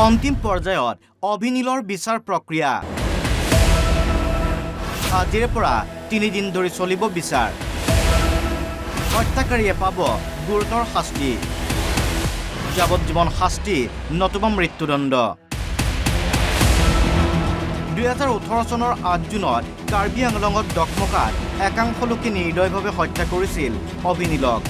অন্তিম পৰ্যায়ত অভিনীলৰ বিচাৰ প্ৰক্ৰিয়া আজিৰে পৰা 3 দিন ধৰি চলিব বিচাৰ হত্যাকাৰীয়ে পাব গুৰুতৰ শাস্তি যাৱজ্জীৱন শাস্তি নতুবা মৃত্যুদণ্ড 2018 চনৰ 8 জুনত কাৰ্বি আংলঙত ডকমকাত একাংশ লোকে নিৰ্দয়ভাৱে হত্যা কৰিছিল অভিনীলক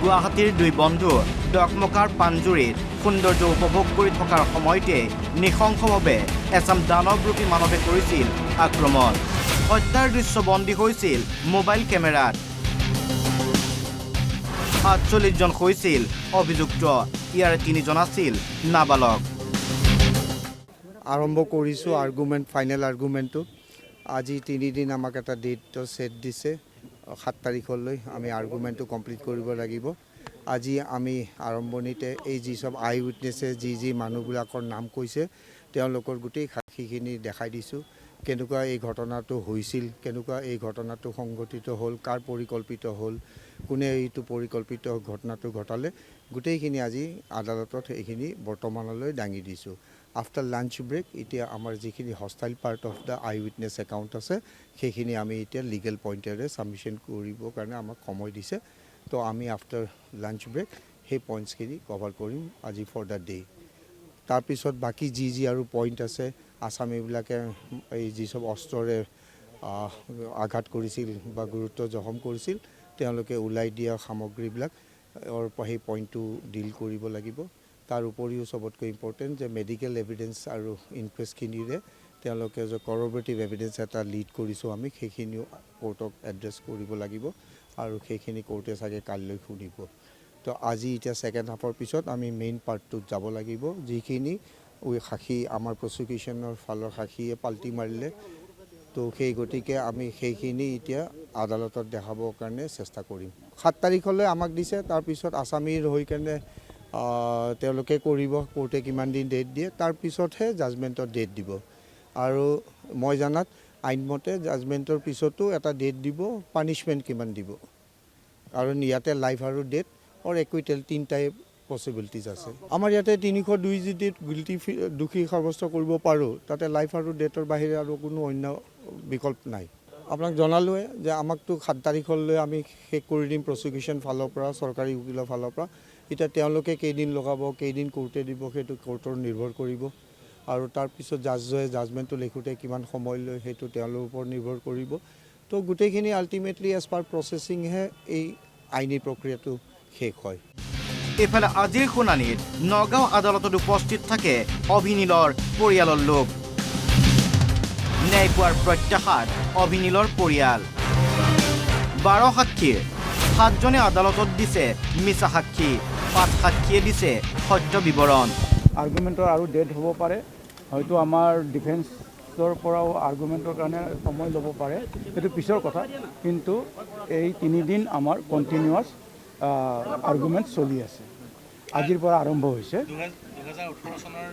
গুৱাহাটীৰ দুই বন্ধু ডকমকাৰ পাঞ্জুৰীত সৌন্দৰ্য উপভোগ কৰি থকাৰ সময়তে নিশংসভাৱে এচাম দানৱৰূপী মানৱে কৰিছিল আক্ৰমণ হত্যাৰ দৃশ্য বন্দী হৈছিল মোবাইল কেমেৰাত ৪৭ জন হৈছিল অভিযুক্ত ইয়াৰে 3 জন আছিল নাবালক আৰম্ভ কৰিছোঁ আৰ্গুমেণ্ট ফাইনেল আৰ্গুমেণ্টটো আজি 3 দিন আমাক এটা ডেট সেট দিছে 7 তাৰিখলৈ আমি আৰ্গুমেণ্টটো কমপ্লিট কৰিব লাগিব আজি আমি আৰম্ভণিতে এই যি সব আই উইটনেছে যি মানুহবিলাকৰ নাম কৈছে তেওঁলোকৰ গোটেই সাক্ষীখিনি দেখাই দিছোঁ কেনেকুৱা এই ঘটনাটো হৈছিল কেনেকুৱা এই ঘটনাটো সংঘটিত হ'ল কাৰ পৰিকল্পিত হ'ল কোনে এইটো পৰিকল্পিত ঘটনাটো ঘটালে গোটেইখিনি আজি আদালতত এইখিনি বৰ্তমানলৈ দাঙি দিছোঁ আফটাৰ লাঞ্চ ব্ৰেক এতিয়া আমাৰ যিখিনি hostile part of the eye witness account আছে সেইখিনি আমি এতিয়া লিগেল পইণ্টেৰে ছাবমিশ্যন কৰিবৰ কাৰণে আমাক সময় দিছে তো আমি আফটাৰ লাঞ্চ ব্ৰেক সেই পইণ্টছখিনি কভাৰ কৰিম আজি ফৰ দ্য ডে তাৰপিছত বাকী যি আৰু পইণ্ট আছে আসামীবিলাকে এই যি সব অস্ত্ৰৰে আঘাত কৰিছিল বা গুৰুত্ব জখম কৰিছিল তেওঁলোকে ওলাই দিয়া সামগ্ৰীবিলাক সেই পইণ্টটো ডিল কৰিব লাগিব তাৰ উপৰিও সবতকৈ ইম্পৰ্টেণ্ট যে মেডিকেল এভিডেন্স আৰু ইনকুৱেষ্টখিনিৰে তেওঁলোকে যে কৰ'বৰেটিভ এভিডেন্স এটা লিড কৰিছোঁ আমি সেইখিনিও কোৰ্টক এড্ৰেছ কৰিব লাগিব আৰু সেইখিনি কোৰ্টে চাগে কাইলৈ শুনিব তো আজি এতিয়া ছেকেণ্ড হাফৰ পিছত আমি মেইন পাৰ্টটোত যাব লাগিব যিখিনি সাক্ষী আমাৰ প্ৰচিকিউশ্যনৰ ফালৰ সাক্ষীয়ে পাল্টি মাৰিলে তো সেই গতিকে আমি সেইখিনি এতিয়া আদালতত দেখাবৰ কাৰণে চেষ্টা কৰিম 7 তাৰিখলৈ আমাক দিছে তাৰপিছত আসামীৰ হৈ কেনে তেওঁলোকে কৰিব কোৰ্টে কিমান দিন ডেট দিয়ে তাৰপিছতহে জাজমেণ্টৰ ডেট দিব আৰু মই জানাত আইনমতে জাজমেণ্টৰ পিছতো এটা ডেট দিব পানিছমেণ্ট কিমান দিব আৰু ইয়াতে লাইফ আৰু ডেথ অৰ একুইটেল 3টাই পচিবিলিটিজ আছে আমাৰ ইয়াতে 302 যদি গিল্টি দোষী সাব্যস্ত কৰিব পাৰোঁ তাতে লাইফ আৰু ডেথৰ বাহিৰে আৰু কোনো অন্য বিকল্প নাই আপোনাক জনালোৱে যে আমাকতো 7 তাৰিখলৈ আমি শেষ কৰি দিম প্ৰচিকিউশ্যন ফালৰ পৰা চৰকাৰী উকিলৰ ফালৰ পৰা এতিয়া তেওঁলোকে কেইদিন লগাব কেইদিন কোৰ্টে দিব সেইটো কোৰ্টৰ নিৰ্ভৰ কৰিব আৰু তাৰপিছত জাজে জাজমেণ্টটো লিখোঁতে কিমান সময় লয় সেইটো তেওঁলোকৰ ওপৰত নিৰ্ভৰ কৰিব তো গোটেইখিনি আল্টিমেটলি এজ পাৰ প্ৰচেছিংহে এই আইনী প্ৰক্ৰিয়াটো শেষ হয় এফালে আজিৰ শুনানিত নগাঁও আদালতত উপস্থিত থাকে অভিনীলৰ পৰিয়ালৰ লোক ন্যায় পোৱাৰ প্ৰত্যাশাত অভিনীলৰ পৰিয়াল 12 সাক্ষীৰ 7 জনে আদালতত দিছে মিছা সাক্ষী 5 সাক্ষীয়ে দিছে সত্য বিৱৰণ আৰ্গুমেণ্টৰ আৰু ডেট হ'ব পাৰে হয়তো আমাৰ ডিফেন্সৰ পৰাও আৰ্গুমেণ্টৰ কাৰণে সময় ল'ব পাৰে সেইটো পিছৰ কথা কিন্তু এই 3 দিন আমাৰ কণ্টিনিউৱাছ আৰ্গুমেণ্ট চলি আছে আজিৰ পৰা আৰম্ভ হৈছে 2018 চনৰ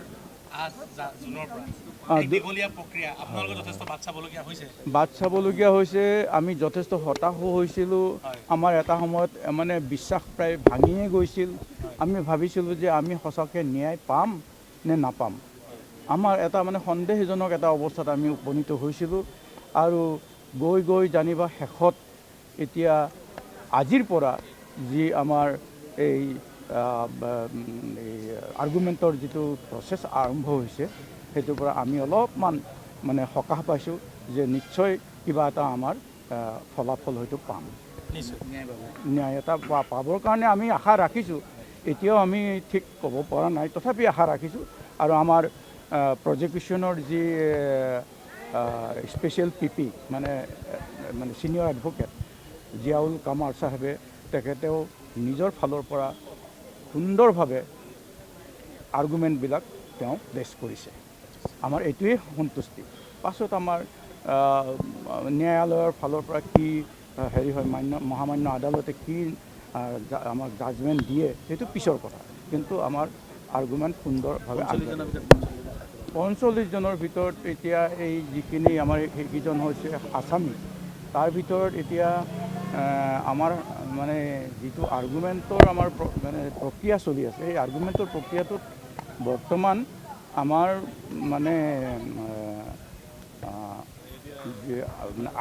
8 জুনৰ পৰা বাট চাবলগীয়া হৈছে আমি যথেষ্ট হতাশ হৈছিলোঁ আমাৰ এটা সময়ত মানে বিশ্বাস প্ৰায় ভাঙিয়ে গৈছিল আমি ভাবিছিলোঁ যে আমি সঁচাকৈ ন্যায় পাম নে নাপাম আমাৰ এটা মানে সন্দেহজনক এটা অৱস্থাত আমি উপনীত হৈছিলোঁ আৰু গৈ জানিবা শেষত এতিয়া আজিৰ পৰা যি আমাৰ এই আৰ্গুমেণ্টৰ যিটো প্ৰচেছ আৰম্ভ হৈছে সেইটোৰ পৰা আমি অলপমান মানে সকাহ পাইছোঁ যে নিশ্চয় কিবা এটা আমাৰ ফলাফল হয়তো পাম ন্যায় এটা পাবৰ কাৰণে আমি আশা ৰাখিছোঁ এতিয়াও আমি ঠিক ক'ব পৰা নাই তথাপি আশা ৰাখিছোঁ আৰু আমাৰ প্ৰজিকিউশ্যনৰ যি স্পেচিয়েল পিপি মানে ছিনিয়ৰ এডভকেট জিয়াউল কামাৰ চাহেবে তেখেতেও নিজৰ ফালৰ পৰা সুন্দৰভাৱে আৰ্গুমেণ্টবিলাক তেওঁ প্লেচ কৰিছে আমাৰ এইটোৱেই সন্তুষ্টি পাছত আমাৰ ন্যায়ালয়ৰ ফালৰ পৰা কি হেৰি হয় মহামান্য আদালতে কি আমাক জাজমেণ্ট দিয়ে সেইটো পিছৰ কথা কিন্তু আমাৰ আৰ্গুমেণ্ট সুন্দৰভাৱে 45 জনৰ ভিতৰত এতিয়া এই যিখিনি আমাৰ সেইকেইজন হৈছে আসামী তাৰ ভিতৰত এতিয়া আমাৰ মানে যিটো আৰ্গুমেণ্টৰ আমাৰ মানে প্ৰক্ৰিয়া চলি আছে এই আৰ্গুমেণ্টৰ প্ৰক্ৰিয়াটোত বৰ্তমান আমাৰ মানে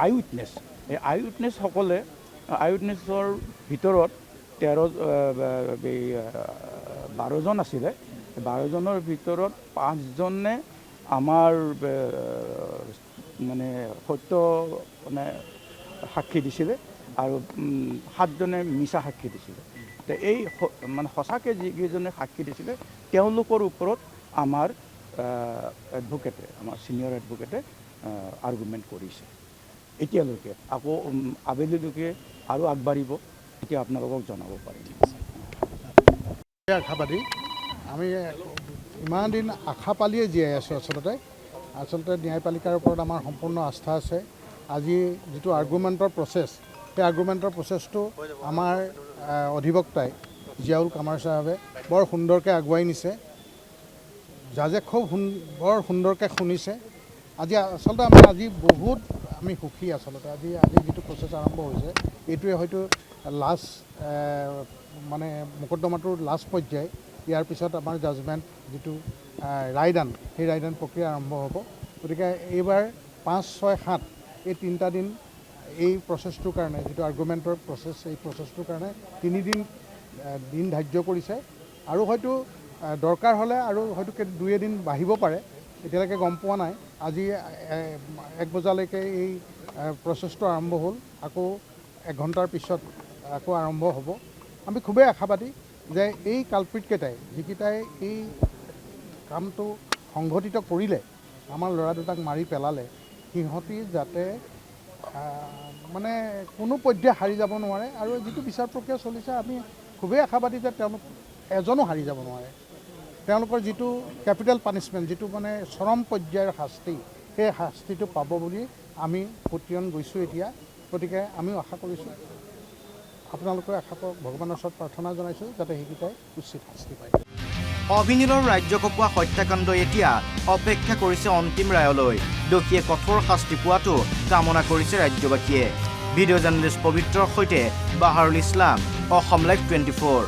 আই উইটনেছ, এই আই উইটনেছসকলে আই উইটনেছৰ ভিতৰত 12জন আছিলে। 12জনৰ ভিতৰত 5জনে আমাৰ মানে সত্য মানে সাক্ষী দিছিলে আৰু 7জনে মিছা সাক্ষী দিছিলে। তো এই মানে সঁচাকৈ যিকেইজনে সাক্ষী দিছিলে তেওঁলোকৰ ওপৰত আমাৰ এডভোকেটে, আমাৰ ছিনিয়ৰ এডভোকেটে আৰ্গুমেণ্ট কৰিছে। এতিয়ালৈকে আকৌ আবেলিলৈকে আৰু আগবাঢ়িব, এতিয়া আপোনালোকক জনাব পাৰিম। আশাবাদী আমি ইমান দিন আশা পালিয়ে জীয়াই আছোঁ। আচলতে ন্যায়পালিকাৰ ওপৰত আমাৰ সম্পূৰ্ণ আস্থা আছে। আজি যিটো আৰ্গুমেণ্টৰ প্ৰচেছ, সেই আৰ্গুমেণ্টৰ প্ৰচেছটো আমাৰ অধিবক্তাই জিয়াউল কামাৰ চাহাবে বৰ সুন্দৰকৈ আগুৱাই নিছে। জাজে খুব বৰ সুন্দৰকৈ শুনিছে। আজি আচলতে আজি বহুত আমি সুখী। আচলতে আজি যিটো প্ৰচেছ আৰম্ভ হৈছে এইটোৱে হয়তো লাষ্ট মানে মোকদ্দমাটোৰ লাষ্ট পৰ্যায়। ইয়াৰ পিছত আমাৰ জাজমেণ্ট যিটো ৰায়দান, সেই ৰায়দান প্ৰক্ৰিয়া আৰম্ভ হ'ব। গতিকে এইবাৰ 5, 6, 7 এই 3টা দিন এই প্ৰচেছটোৰ কাৰণে, যিটো আৰ্গুমেণ্টৰ প্ৰচেছ, এই প্ৰচেছটোৰ কাৰণে 3 দিন ধাৰ্য কৰিছে। আৰু হয়তো দৰকাৰ হ'লে আৰু হয়তো 2 এদিন বাঢ়িব পাৰে, এতিয়ালৈকে গম পোৱা নাই। আজি 1 বজালৈকে এই প্ৰচেছটো আৰম্ভ হ'ল, আকৌ 1 ঘণ্টাৰ পিছত আকৌ আৰম্ভ হ'ব। আমি খুবেই আশাবাদী যে এই কালপ্ৰিটকেইটাই, যিকেইটাই এই কামটো সংঘটিত কৰিলে, আমাৰ ল'ৰা দুটাক মাৰি পেলালে, সিহঁতি যাতে মানে কোনো পধ্যে হাৰি যাব নোৱাৰে। আৰু যিটো বিচাৰ প্ৰক্ৰিয়া চলিছে আমি খুবেই আশাবাদী যে তেওঁলোক এজনো হাৰি যাব নোৱাৰে। তেওঁলোকৰ যিটো কেপিটেল পানিছমেণ্ট, যিটো মানে চৰম পৰ্যায়ৰ শাস্তি, সেই শাস্তিটো পাব বুলি আমি পতিয়ন গৈছোঁ এতিয়া। গতিকে আমিও আশা কৰিছোঁ, আপোনালোকে আশা কৰক, ভগৱানৰ ওচৰত প্ৰাৰ্থনা জনাইছোঁ যাতে সেইকেইটাই উচিত শাস্তি পায়। অভিনীলৰ ৰাজ্য কঁপোৱা হত্যাকাণ্ড এতিয়া অপেক্ষা কৰিছে অন্তিম ৰায়লৈ। দোষীয়ে কঠোৰ শাস্তি পোৱাটো কামনা কৰিছে ৰাজ্যবাসীয়ে। ভিডিঅ' জাৰ্নেলিষ্ট পবিত্ৰৰ সৈতে বাহাৰুল ইছলাম, অসম লাইভ 24।